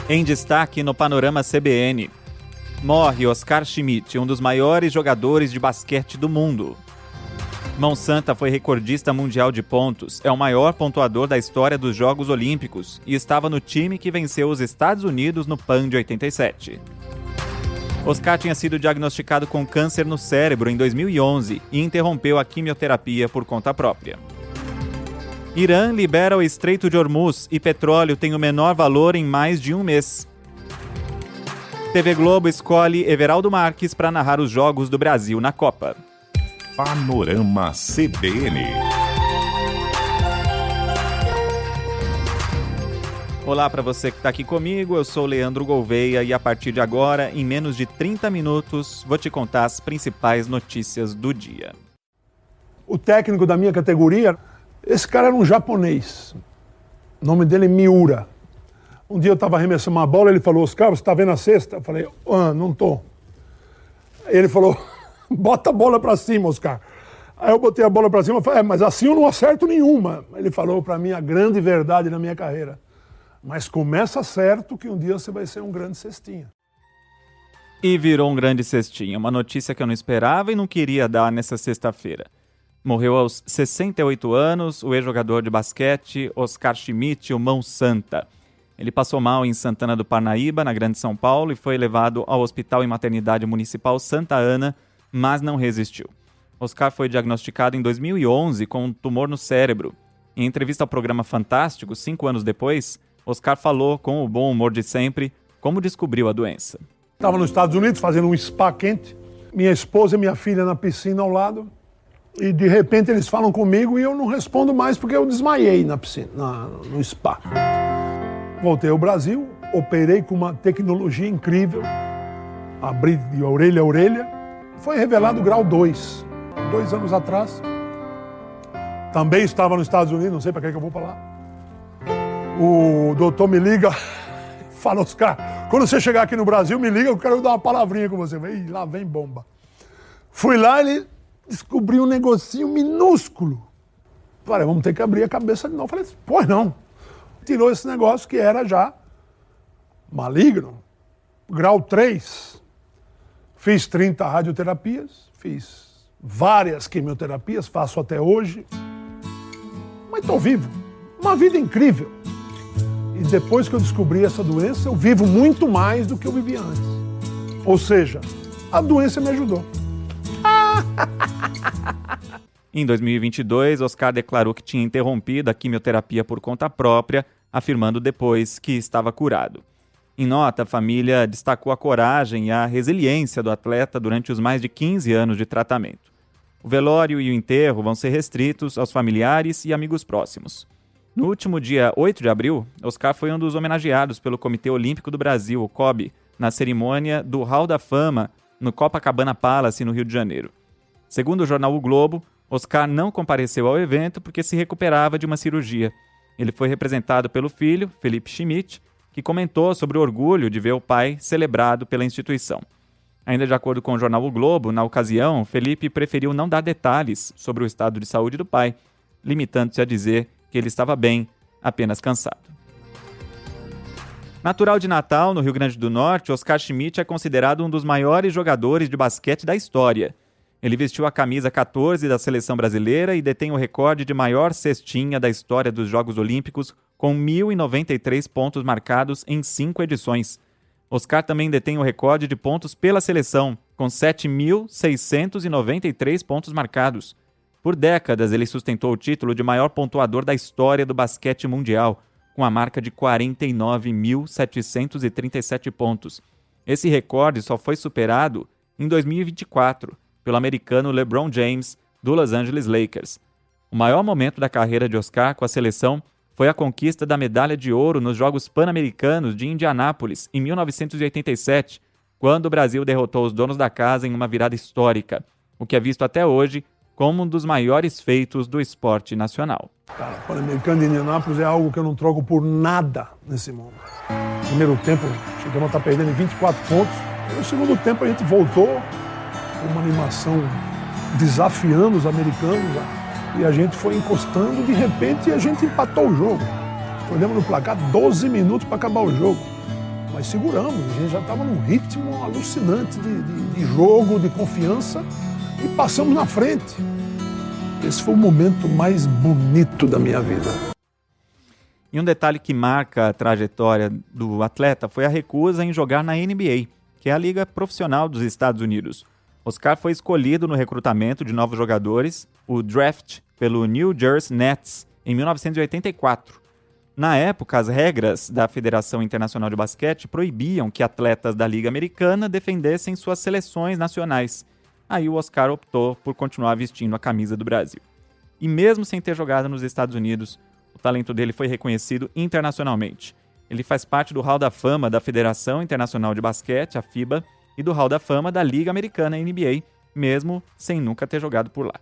Em destaque no Panorama CBN. Morre Oscar Schmidt, um dos maiores jogadores de basquete do mundo. Mão Santa foi recordista mundial de pontos, é o maior pontuador da história dos Jogos Olímpicos e estava no time que venceu os Estados Unidos no PAN de 87. Oscar tinha sido diagnosticado com câncer no cérebro em 2011 e interrompeu a quimioterapia por conta própria. Irã libera o Estreito de Hormuz e petróleo tem o menor valor em mais de um mês. TV Globo escolhe Everaldo Marques para narrar os Jogos do Brasil na Copa. Panorama CBN. Olá para você que está aqui comigo, eu sou Leandro Gouveia e a partir de agora, em menos de 30 minutos, vou te contar as principais notícias do dia. O técnico da minha categoria, esse cara era um japonês, o nome dele é Miura. Um dia eu estava arremessando uma bola, ele falou, Oscar, você está vendo a cesta? Eu falei, não tô. Ele falou, bota a bola para cima, Oscar. Aí eu botei a bola para cima e falei, mas assim eu não acerto nenhuma. Ele falou para mim a grande verdade na minha carreira. Mas começa certo que um dia você vai ser um grande cestinha. E virou um grande cestinha, uma notícia que eu não esperava e não queria dar nessa sexta-feira. Morreu aos 68 anos o ex-jogador de basquete Oscar Schmidt, o Mão Santa. Ele passou mal em Santana do Parnaíba, na Grande São Paulo, e foi levado ao Hospital e Maternidade Municipal Santa Ana, mas não resistiu. Oscar foi diagnosticado em 2011 com um tumor no cérebro. Em entrevista ao programa Fantástico, 5 anos depois, Oscar falou, com o bom humor de sempre, como descobriu a doença. Estava nos Estados Unidos fazendo um spa quente, minha esposa e minha filha na piscina ao lado, e de repente eles falam comigo e eu não respondo mais porque eu desmaiei na piscina, no spa. Voltei ao Brasil, operei com uma tecnologia incrível, abri de orelha a orelha, foi revelado grau 2. 2 anos atrás, também estava nos Estados Unidos, não sei para que eu vou falar. O doutor me liga, fala, Oscar, quando você chegar aqui no Brasil, me liga, eu quero dar uma palavrinha com você. Ih, lá vem bomba. Fui lá, ele descobriu um negocinho minúsculo. Falei, vamos ter que abrir a cabeça de novo. Falei, pois não. Tirou esse negócio que era já maligno. Grau 3. Fiz 30 radioterapias, fiz várias quimioterapias, faço até hoje. Mas estou vivo. Uma vida incrível. E depois que eu descobri essa doença, eu vivo muito mais do que eu vivia antes. Ou seja, a doença me ajudou. Em 2022, Oscar declarou que tinha interrompido a quimioterapia por conta própria, afirmando depois que estava curado. Em nota, a família destacou a coragem e a resiliência do atleta durante os mais de 15 anos de tratamento. O velório e o enterro vão ser restritos aos familiares e amigos próximos. No último dia 8 de abril, Oscar foi um dos homenageados pelo Comitê Olímpico do Brasil, o COB, na cerimônia do Hall da Fama, no Copacabana Palace, no Rio de Janeiro. Segundo o jornal O Globo, Oscar não compareceu ao evento porque se recuperava de uma cirurgia. Ele foi representado pelo filho, Felipe Schmidt, que comentou sobre o orgulho de ver o pai celebrado pela instituição. Ainda de acordo com o jornal O Globo, na ocasião, Felipe preferiu não dar detalhes sobre o estado de saúde do pai, limitando-se a dizer que ele estava bem, apenas cansado. Natural de Natal, no Rio Grande do Norte, Oscar Schmidt é considerado um dos maiores jogadores de basquete da história. Ele vestiu a camisa 14 da seleção brasileira e detém o recorde de maior cestinha da história dos Jogos Olímpicos, com 1.093 pontos marcados em 5 edições. Oscar também detém o recorde de pontos pela seleção, com 7.693 pontos marcados. Por décadas, ele sustentou o título de maior pontuador da história do basquete mundial, com a marca de 49.737 pontos. Esse recorde só foi superado em 2024, pelo americano LeBron James, do Los Angeles Lakers. O maior momento da carreira de Oscar com a seleção foi a conquista da medalha de ouro nos Jogos Pan-Americanos de Indianápolis, em 1987, quando o Brasil derrotou os donos da casa em uma virada histórica, o que é visto até hoje como um dos maiores feitos do esporte nacional. Cara, o Pan-Americano de Indianápolis é algo que eu não troco por nada nesse mundo. No primeiro tempo, chegamos a estar perdendo em 24 pontos. No segundo tempo, a gente voltou com uma animação desafiando os americanos. E a gente foi encostando, de repente a gente empatou o jogo. Olhamos no placar, 12 minutos para acabar o jogo. mas seguramos, a gente já estava num ritmo alucinante de jogo, de confiança, e passamos na frente. Esse foi o momento mais bonito da minha vida. E um detalhe que marca a trajetória do atleta foi a recusa em jogar na NBA, que é a liga profissional dos Estados Unidos. Oscar foi escolhido no recrutamento de novos jogadores, o draft, pelo New Jersey Nets, em 1984. Na época, as regras da Federação Internacional de Basquete proibiam que atletas da Liga Americana defendessem suas seleções nacionais. Aí o Oscar optou por continuar vestindo a camisa do Brasil. E mesmo sem ter jogado nos Estados Unidos, o talento dele foi reconhecido internacionalmente. Ele faz parte do Hall da Fama da Federação Internacional de Basquete, a FIBA, e do Hall da Fama da Liga Americana, a NBA, mesmo sem nunca ter jogado por lá.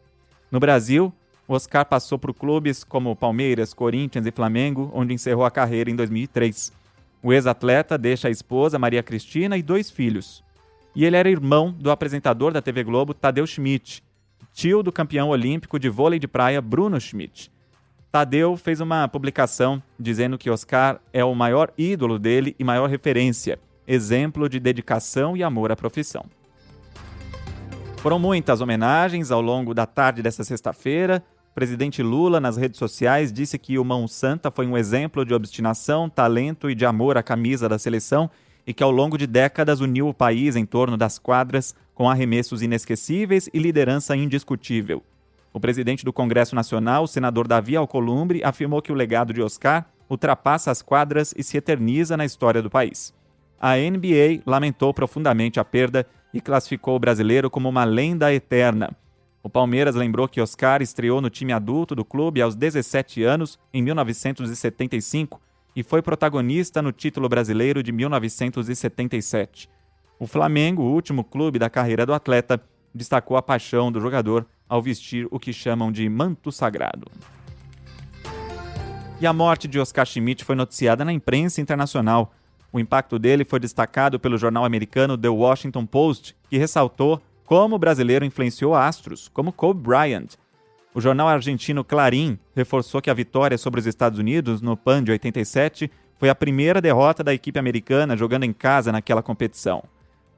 No Brasil, o Oscar passou por clubes como Palmeiras, Corinthians e Flamengo, onde encerrou a carreira em 2003. O ex-atleta deixa a esposa, Maria Cristina, e 2 filhos. E ele era irmão do apresentador da TV Globo, Tadeu Schmidt, tio do campeão olímpico de vôlei de praia, Bruno Schmidt. Tadeu fez uma publicação dizendo que Oscar é o maior ídolo dele e maior referência, exemplo de dedicação e amor à profissão. Foram muitas homenagens ao longo da tarde desta sexta-feira. O presidente Lula, nas redes sociais, disse que o Mão Santa foi um exemplo de obstinação, talento e de amor à camisa da seleção e que ao longo de décadas uniu o país em torno das quadras com arremessos inesquecíveis e liderança indiscutível. O presidente do Congresso Nacional, o senador Davi Alcolumbre, afirmou que o legado de Oscar ultrapassa as quadras e se eterniza na história do país. A NBA lamentou profundamente a perda e classificou o brasileiro como uma lenda eterna. O Palmeiras lembrou que Oscar estreou no time adulto do clube aos 17 anos, em 1975, e foi protagonista no título brasileiro de 1977. O Flamengo, o último clube da carreira do atleta, destacou a paixão do jogador ao vestir o que chamam de manto sagrado. E a morte de Oscar Schmidt foi noticiada na imprensa internacional. O impacto dele foi destacado pelo jornal americano The Washington Post, que ressaltou como o brasileiro influenciou astros, como Kobe Bryant. O jornal argentino Clarín reforçou que a vitória sobre os Estados Unidos no PAN de 87 foi a primeira derrota da equipe americana jogando em casa naquela competição.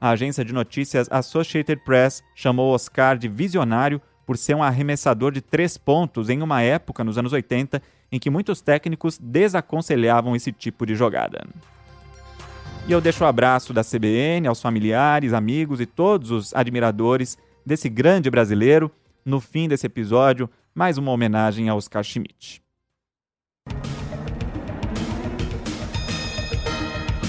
A agência de notícias Associated Press chamou Oscar de visionário por ser um arremessador de 3 pontos em uma época, nos anos 80, em que muitos técnicos desaconselhavam esse tipo de jogada. E eu deixo o abraço da CBN aos familiares, amigos e todos os admiradores desse grande brasileiro. No fim desse episódio, mais uma homenagem a Oscar Schmidt.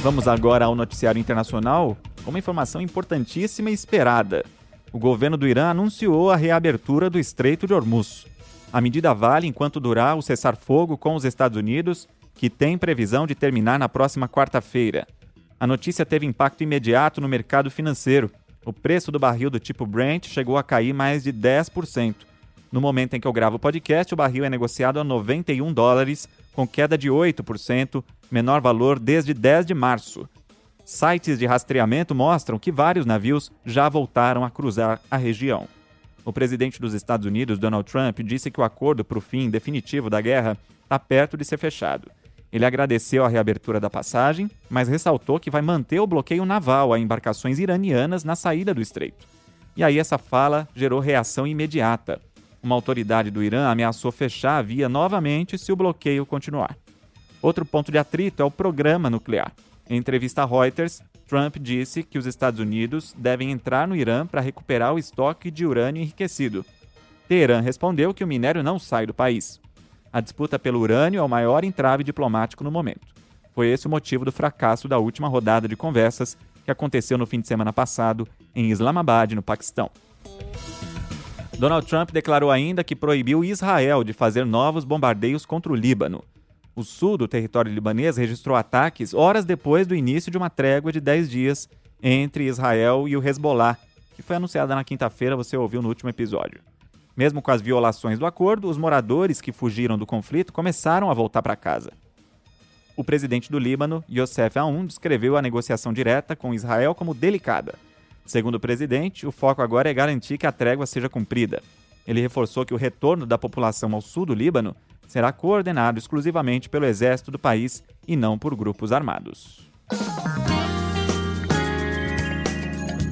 Vamos agora ao noticiário internacional com uma informação importantíssima e esperada. O governo do Irã anunciou a reabertura do Estreito de Hormuz. A medida vale enquanto durar o cessar-fogo com os Estados Unidos, que tem previsão de terminar na próxima quarta-feira. A notícia teve impacto imediato no mercado financeiro. O preço do barril do tipo Brent chegou a cair mais de 10%. No momento em que eu gravo o podcast, o barril é negociado a $91, com queda de 8%, menor valor desde 10 de março. Sites de rastreamento mostram que vários navios já voltaram a cruzar a região. O presidente dos Estados Unidos, Donald Trump, disse que o acordo para o fim definitivo da guerra está perto de ser fechado. Ele agradeceu a reabertura da passagem, mas ressaltou que vai manter o bloqueio naval a embarcações iranianas na saída do estreito. E aí essa fala gerou reação imediata. Uma autoridade do Irã ameaçou fechar a via novamente se o bloqueio continuar. Outro ponto de atrito é o programa nuclear. Em entrevista à Reuters, Trump disse que os Estados Unidos devem entrar no Irã para recuperar o estoque de urânio enriquecido. Teherã respondeu que o minério não sai do país. A disputa pelo urânio é o maior entrave diplomático no momento. Foi esse o motivo do fracasso da última rodada de conversas que aconteceu no fim de semana passado em Islamabad, no Paquistão. Donald Trump declarou ainda que proibiu Israel de fazer novos bombardeios contra o Líbano. O sul do território libanês registrou ataques horas depois do início de uma trégua de 10 dias entre Israel e o Hezbollah, que foi anunciada na quinta-feira, você ouviu no último episódio. Mesmo com as violações do acordo, os moradores que fugiram do conflito começaram a voltar para casa. O presidente do Líbano, Youssef Aoun, descreveu a negociação direta com Israel como delicada. Segundo o presidente, o foco agora é garantir que a trégua seja cumprida. Ele reforçou que o retorno da população ao sul do Líbano será coordenado exclusivamente pelo exército do país e não por grupos armados.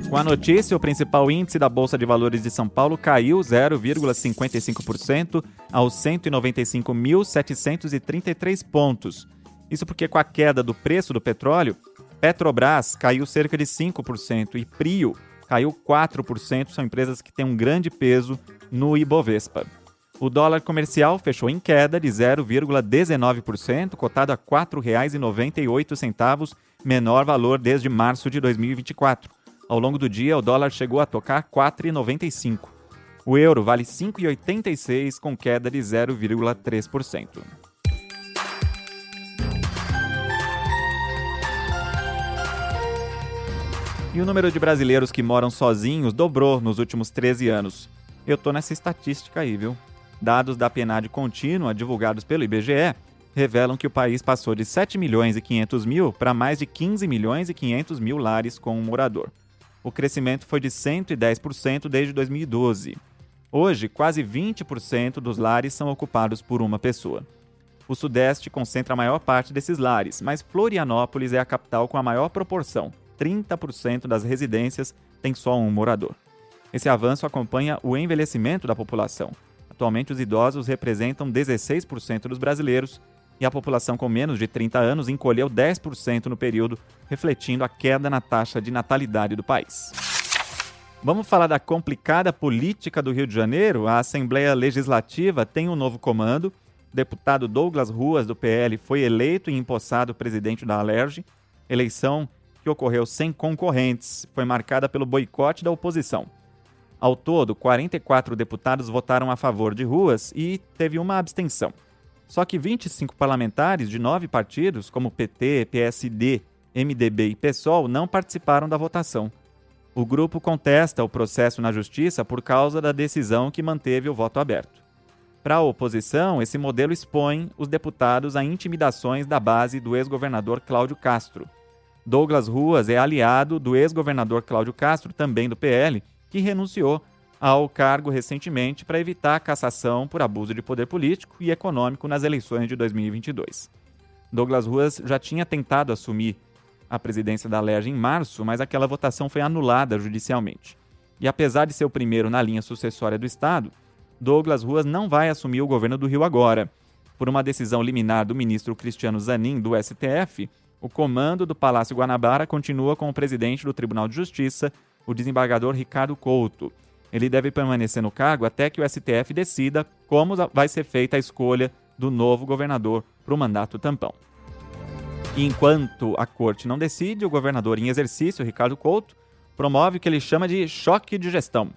Com a notícia, o principal índice da Bolsa de Valores de São Paulo caiu 0,55% aos 195.733 pontos. Isso porque, com a queda do preço do petróleo, Petrobras caiu cerca de 5% e Prio caiu 4%. São empresas que têm um grande peso no Ibovespa. O dólar comercial fechou em queda de 0,19%, cotado a R$ 4,98, menor valor desde março de 2024. Ao longo do dia, o dólar chegou a tocar R$ 4,95. O euro vale R$ 5,86, com queda de 0,3%. E o número de brasileiros que moram sozinhos dobrou nos últimos 13 anos. Eu tô nessa estatística aí, viu? Dados da PNAD contínua, divulgados pelo IBGE, revelam que o país passou de 7 milhões e 500 mil para mais de 15 milhões e 500 mil lares com um morador. O crescimento foi de 110% desde 2012. Hoje, quase 20% dos lares são ocupados por uma pessoa. O Sudeste concentra a maior parte desses lares, mas Florianópolis é a capital com a maior proporção. 30% das residências tem só um morador. Esse avanço acompanha o envelhecimento da população. Atualmente, os idosos representam 16% dos brasileiros e a população com menos de 30 anos encolheu 10% no período, refletindo a queda na taxa de natalidade do país. Vamos falar da complicada política do Rio de Janeiro? A Assembleia Legislativa tem um novo comando. O deputado Douglas Ruas, do PL, foi eleito e empossado presidente da Alerj. Eleição que ocorreu sem concorrentes, foi marcada pelo boicote da oposição. Ao todo, 44 deputados votaram a favor de Ruas e teve uma abstenção. Só que 25 parlamentares de 9 partidos, como PT, PSD, MDB e PSOL, não participaram da votação. O grupo contesta o processo na Justiça por causa da decisão que manteve o voto aberto. Para a oposição, esse modelo expõe os deputados a intimidações da base do ex-governador Cláudio Castro. Douglas Ruas é aliado do ex-governador Cláudio Castro, também do PL, que renunciou ao cargo recentemente para evitar a cassação por abuso de poder político e econômico nas eleições de 2022. Douglas Ruas já tinha tentado assumir a presidência da Alerj em março, mas aquela votação foi anulada judicialmente. E apesar de ser o primeiro na linha sucessória do Estado, Douglas Ruas não vai assumir o governo do Rio agora. Por uma decisão liminar do ministro Cristiano Zanin, do STF, o comando do Palácio Guanabara continua com o presidente do Tribunal de Justiça, o desembargador Ricardo Couto. Ele deve permanecer no cargo até que o STF decida como vai ser feita a escolha do novo governador para o mandato tampão. E enquanto a corte não decide, o governador em exercício, Ricardo Couto, promove o que ele chama de choque de gestão.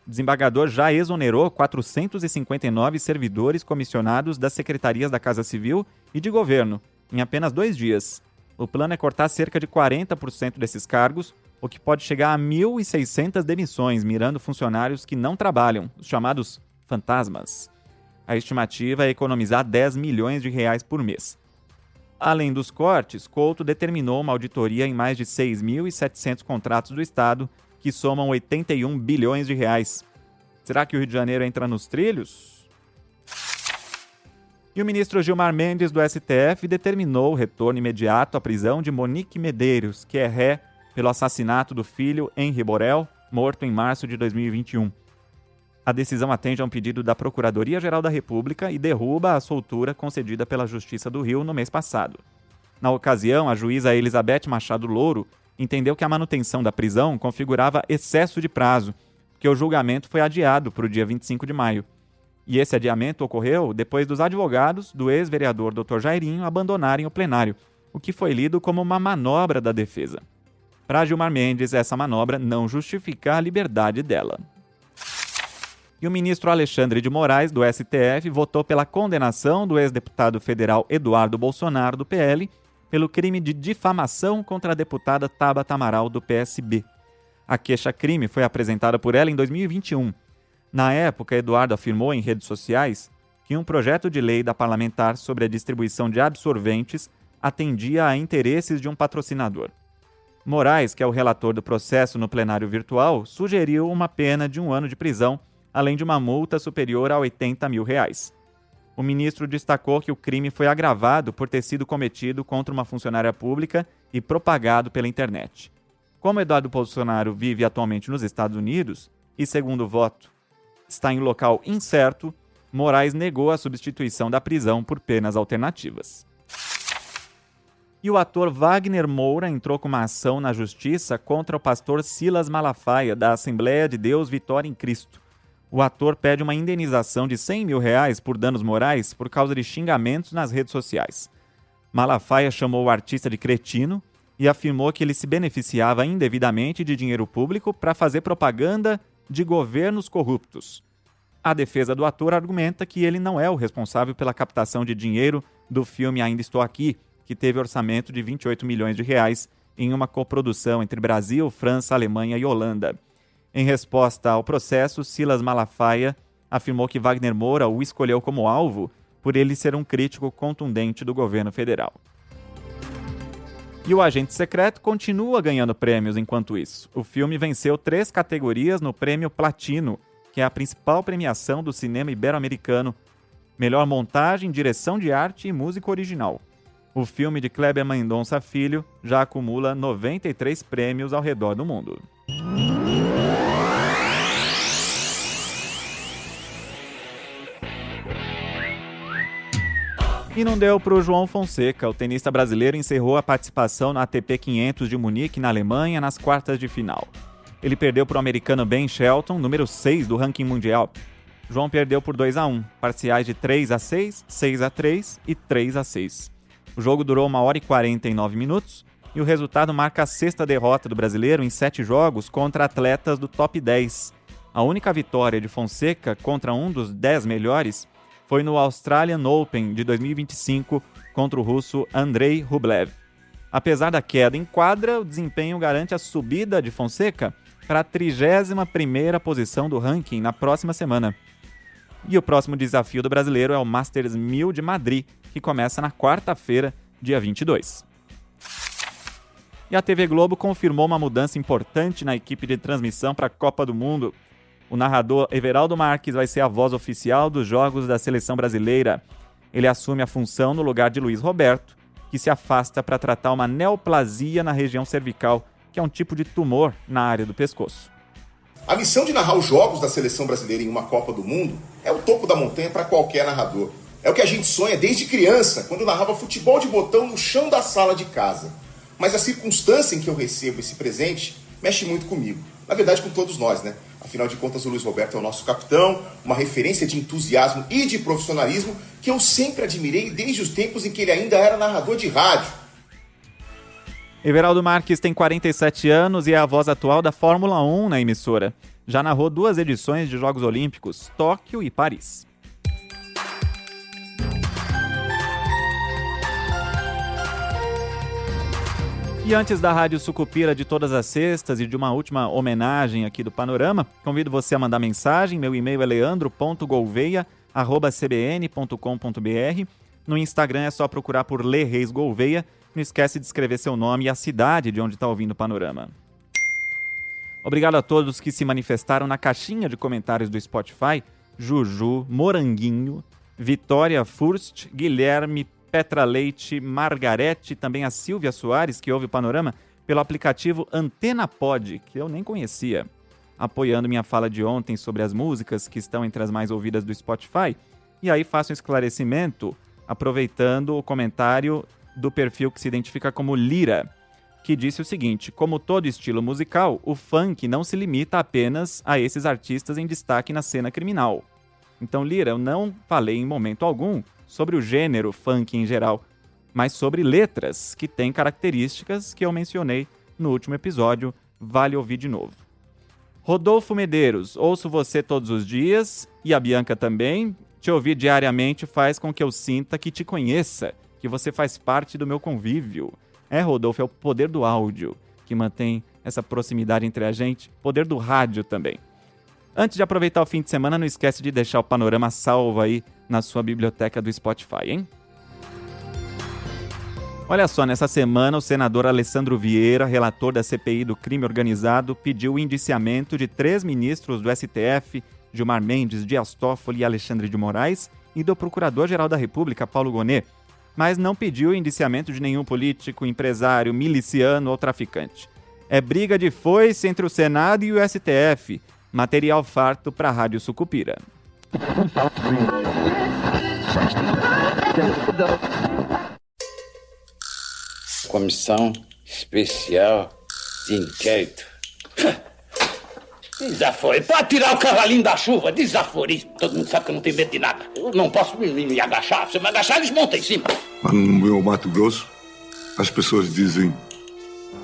O desembargador já exonerou 459 servidores comissionados das secretarias da Casa Civil e de Governo, em apenas 2 dias. O plano é cortar cerca de 40% desses cargos, o que pode chegar a 1.600 demissões, mirando funcionários que não trabalham, os chamados fantasmas. A estimativa é economizar 10 milhões de reais por mês. Além dos cortes, Couto determinou uma auditoria em mais de 6.700 contratos do Estado, que somam 81 bilhões de reais. Será que o Rio de Janeiro entra nos trilhos? E o ministro Gilmar Mendes, do STF, determinou o retorno imediato à prisão de Monique Medeiros, que é ré pelo assassinato do filho Henri Borel, morto em março de 2021. A decisão atende a um pedido da Procuradoria-Geral da República e derruba a soltura concedida pela Justiça do Rio no mês passado. Na ocasião, a juíza Elizabeth Machado Louro entendeu que a manutenção da prisão configurava excesso de prazo, porque o julgamento foi adiado para o dia 25 de maio. E esse adiamento ocorreu depois dos advogados do ex-vereador Dr. Jairinho abandonarem o plenário, o que foi lido como uma manobra da defesa. Para Gilmar Mendes, essa manobra não justifica a liberdade dela. E o ministro Alexandre de Moraes, do STF, votou pela condenação do ex-deputado federal Eduardo Bolsonaro, do PL, pelo crime de difamação contra a deputada Tabata Amaral, do PSB. A queixa-crime foi apresentada por ela em 2021. Na época, Eduardo afirmou em redes sociais que um projeto de lei da parlamentar sobre a distribuição de absorventes atendia a interesses de um patrocinador. Moraes, que é o relator do processo no plenário virtual, sugeriu uma pena de 1 ano de prisão, além de uma multa superior a R$80 mil. O ministro destacou que o crime foi agravado por ter sido cometido contra uma funcionária pública e propagado pela internet. Como Eduardo Bolsonaro vive atualmente nos Estados Unidos e, segundo o voto, está em local incerto, Moraes negou a substituição da prisão por penas alternativas. E o ator Wagner Moura entrou com uma ação na justiça contra o pastor Silas Malafaia, da Assembleia de Deus Vitória em Cristo. O ator pede uma indenização de R$100 mil por danos morais por causa de xingamentos nas redes sociais. Malafaia chamou o artista de cretino e afirmou que ele se beneficiava indevidamente de dinheiro público para fazer propaganda de governos corruptos. A defesa do ator argumenta que ele não é o responsável pela captação de dinheiro do filme Ainda Estou Aqui, que teve orçamento de R$28 milhões em uma coprodução entre Brasil, França, Alemanha e Holanda. Em resposta ao processo, Silas Malafaia afirmou que Wagner Moura o escolheu como alvo por ele ser um crítico contundente do governo federal. E o Agente Secreto continua ganhando prêmios enquanto isso. O filme venceu 3 categorias no Prêmio Platino, que é a principal premiação do cinema ibero-americano: melhor montagem, direção de arte e música original. O filme de Kleber Mendonça Filho já acumula 93 prêmios ao redor do mundo. E não deu para o João Fonseca. O tenista brasileiro encerrou a participação no ATP 500 de Munique, na Alemanha, nas quartas de final. Ele perdeu para o americano Ben Shelton, número 6 do ranking mundial. João perdeu por 2-1, parciais de 3-6, 6-3 e 3-6. O jogo durou 1h49 minutos e o resultado marca a 6ª derrota do brasileiro em 7 jogos contra atletas do top 10. A única vitória de Fonseca contra um dos 10 melhores foi no Australian Open de 2025 contra o russo Andrei Rublev. Apesar da queda em quadra, o desempenho garante a subida de Fonseca para a 31ª posição do ranking na próxima semana. E o próximo desafio do brasileiro é o Masters 1000 de Madrid, que começa na quarta-feira, dia 22. E a TV Globo confirmou uma mudança importante na equipe de transmissão para a Copa do Mundo. O narrador Everaldo Marques vai ser a voz oficial dos jogos da seleção brasileira. Ele assume a função no lugar de Luiz Roberto, que se afasta para tratar uma neoplasia na região cervical, que é um tipo de tumor na área do pescoço. A missão de narrar os jogos da seleção brasileira em uma Copa do Mundo é o topo da montanha para qualquer narrador. É o que a gente sonha desde criança, quando narrava futebol de botão no chão da sala de casa. Mas a circunstância em que eu recebo esse presente mexe muito comigo. Na verdade, com todos nós, né? Afinal de contas, o Luiz Roberto é o nosso capitão, uma referência de entusiasmo e de profissionalismo que eu sempre admirei desde os tempos em que ele ainda era narrador de rádio. Everaldo Marques tem 47 anos e é a voz atual da Fórmula 1 na emissora. Já narrou 2 edições de Jogos Olímpicos, Tóquio e Paris. E antes da Rádio Sucupira de todas as sextas e de uma última homenagem aqui do Panorama, convido você a mandar mensagem. Meu e-mail é leandro.gouveia@cbn.com.br. No Instagram é só procurar por Lê Reis Gouveia. Não esquece de escrever seu nome e a cidade de onde está ouvindo o Panorama. Obrigado a todos que se manifestaram na caixinha de comentários do Spotify: Juju, Moranguinho, Vitória Furst, Guilherme, Petra Leite, Margarete, também a Silvia Soares, que ouve o Panorama pelo aplicativo Antena Pod, que eu nem conhecia, apoiando minha fala de ontem sobre as músicas que estão entre as mais ouvidas do Spotify. E aí faço um esclarecimento, aproveitando o comentário do perfil que se identifica como Lira, que disse o seguinte: como todo estilo musical, o funk não se limita apenas a esses artistas em destaque na cena criminal. Então, Lira, eu não falei em momento algum sobre o gênero funk em geral, mas sobre letras que têm características que eu mencionei no último episódio. Vale ouvir de novo. Rodolfo Medeiros, ouço você todos os dias, e a Bianca também. Te ouvir diariamente faz com que eu sinta que te conheça, que você faz parte do meu convívio. Rodolfo, é o poder do áudio que mantém essa proximidade entre a gente, poder do rádio também. Antes de aproveitar o fim de semana, não esquece de deixar o Panorama salvo aí na sua biblioteca do Spotify, hein? Olha só, nessa semana o senador Alessandro Vieira, relator da CPI do crime organizado, pediu o indiciamento de 3 ministros do STF, Gilmar Mendes, Dias Toffoli e Alexandre de Moraes, e do Procurador-Geral da República, Paulo Gonet, mas não pediu o indiciamento de nenhum político, empresário, miliciano ou traficante. É briga de foice entre o Senado e o STF. Material farto para a Rádio Sucupira. Comissão Especial de Inquérito. Desaforo. Pode tirar o cavalinho da chuva. Desaforo. Todo mundo sabe que eu não tenho medo de nada. Eu não posso me agachar. Se eu me agachar, eles montam em cima. Mas no meu Mato Grosso, as pessoas dizem: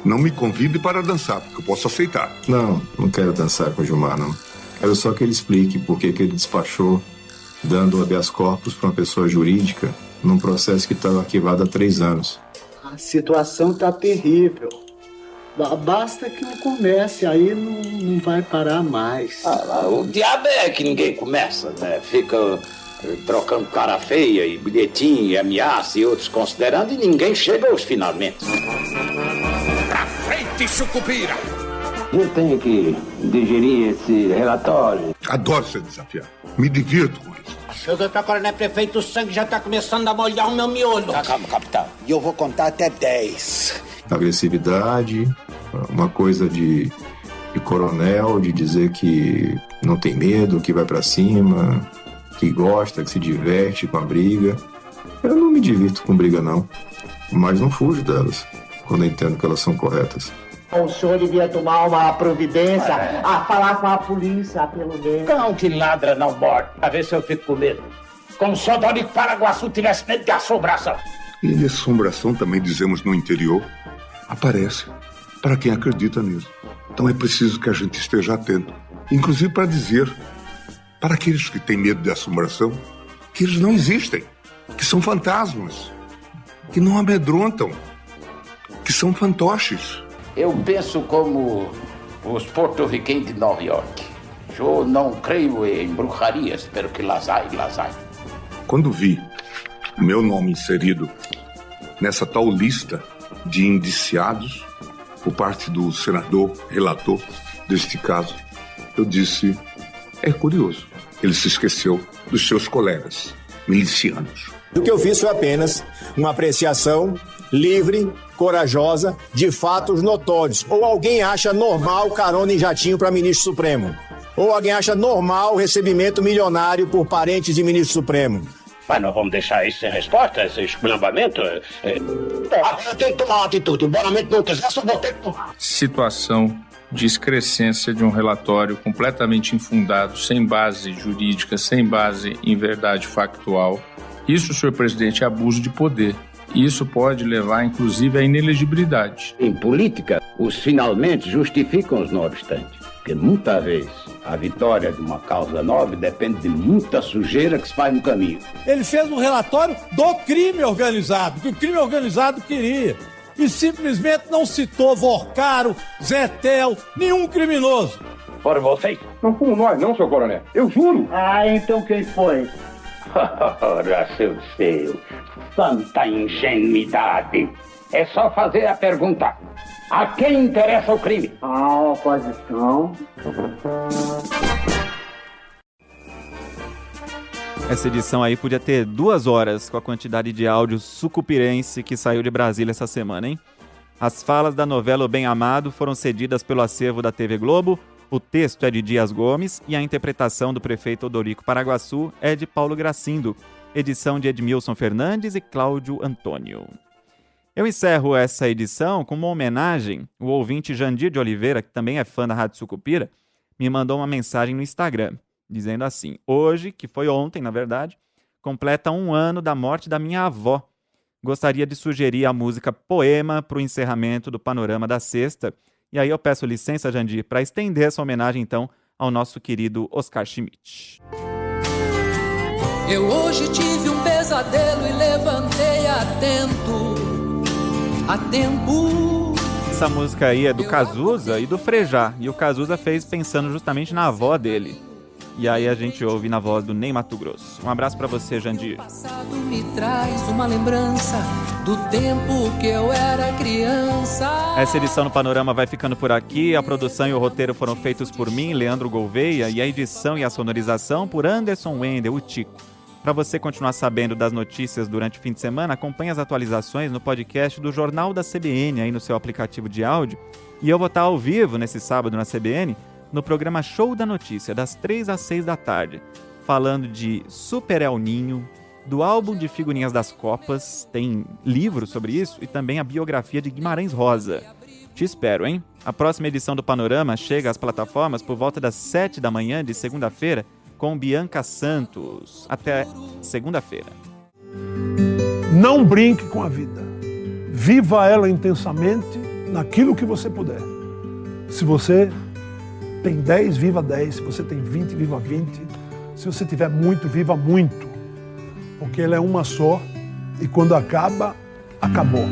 não me convide para dançar, porque eu posso aceitar. Não quero dançar com o Gilmar, não. Quero só que ele explique por que ele despachou dando habeas corpus para uma pessoa jurídica num processo que estava arquivado há 3 anos. A situação está terrível. Basta que eu comece, aí não vai parar mais. O diabo é que ninguém começa, né? Fica trocando cara feia e bilhetinho e ameaça e outros considerando e ninguém chega aos finalmente. Pra frente, Sucupira! Eu tenho que digerir esse relatório. Adoro ser desafiado. Me divirto com isso. Seu doutor Coronel Prefeito, o sangue já está começando a molhar o meu miolo. Calma, capitão. E eu vou contar até 10. Agressividade, uma coisa de coronel, de dizer que não tem medo, que vai pra cima, que gosta, que se diverte com a briga. Eu não me divirto com briga, não. Mas não fujo delas, quando eu entendo que elas são corretas. O senhor devia tomar uma providência, a falar com a polícia, pelo menos. Cão que ladra não morde. A ver se eu fico com medo. Como se o Dorico Paraguaçu tivesse medo de assombração. E de assombração, também dizemos no interior, aparece para quem acredita nisso. Então é preciso que a gente esteja atento. Inclusive para dizer para aqueles que têm medo de assombração que eles não existem, que são fantasmas, que não amedrontam, que são fantoches. Eu penso como os porto-riquenhos de Nova York. Eu não creio em bruxaria, espero que las hay. Quando vi o meu nome inserido nessa tal lista de indiciados por parte do senador relator deste caso, eu disse: é curioso, ele se esqueceu dos seus colegas milicianos. O que eu fiz foi apenas uma apreciação livre, corajosa, de fatos notórios. Ou alguém acha normal carona em jatinho para ministro supremo? Ou alguém acha normal o recebimento milionário por parentes de ministro supremo? Mas nós vamos deixar isso sem resposta, esse esculhambamento? Eu tenho que tomar uma atitude. Embora a mente não quiser, só vou ter que tomar. Situação de excrescência de um relatório completamente infundado, sem base jurídica, sem base em verdade factual. Isso, senhor presidente, é abuso de poder. Isso pode levar, inclusive, à inelegibilidade. Em política, os finalmente justificam os não obstantes. Porque muitas vezes a vitória de uma causa nobre depende de muita sujeira que se faz no caminho. Ele fez um relatório do crime organizado, que o crime organizado queria. E simplesmente não citou Vorcaro, Zetel, nenhum criminoso. Foram vocês? Não fomos nós, não, seu coronel. Eu juro. Então quem foi? Ora, seu feio, tanta ingenuidade. É só fazer a pergunta: a quem interessa o crime? A oposição. Essa edição aí podia ter 2 horas com a quantidade de áudio sucupirense que saiu de Brasília essa semana, hein? As falas da novela O Bem Amado foram cedidas pelo acervo da TV Globo, o texto é de Dias Gomes e a interpretação do prefeito Odorico Paraguaçu é de Paulo Gracindo, edição de Edmilson Fernandes e Cláudio Antônio. Eu encerro essa edição com uma homenagem. O ouvinte Jandir de Oliveira, que também é fã da Rádio Sucupira, me mandou uma mensagem no Instagram, dizendo assim: hoje, que foi ontem, na verdade, completa 1 ano da morte da minha avó. Gostaria de sugerir a música Poema para o encerramento do Panorama da Sexta. E aí eu peço licença, Jandir, para estender essa homenagem, então, ao nosso querido Oscar Schmidt. Eu hoje tive um pesadelo e levantei a tempo. Essa música aí é do Cazuza e do Frejá. E o Cazuza fez pensando justamente na avó dele. E aí a gente ouve na voz do Ney Matogrosso. Um abraço pra você, Jandir. O passado me traz uma lembrança do tempo que eu era criança. Essa edição do Panorama vai ficando por aqui. A produção e o roteiro foram feitos por mim, Leandro Gouveia, e a edição e a sonorização por Anderson Wendel, o Tico. Para você continuar sabendo das notícias durante o fim de semana, acompanhe as atualizações no podcast do Jornal da CBN aí no seu aplicativo de áudio. E eu vou estar ao vivo nesse sábado na CBN, no programa Show da Notícia, das 3 às 6 da tarde, falando de Super El Ninho, do álbum de figurinhas das Copas, tem livro sobre isso, e também a biografia de Guimarães Rosa. Te espero, hein? A próxima edição do Panorama chega às plataformas por volta das 7 da manhã de segunda-feira, com Bianca Santos. Até segunda-feira. Não brinque com a vida. Viva ela intensamente naquilo que você puder. Se você tem 10, viva 10. Se você tem 20, viva 20. Se você tiver muito, viva muito. Porque ela é uma só e quando acaba, acabou.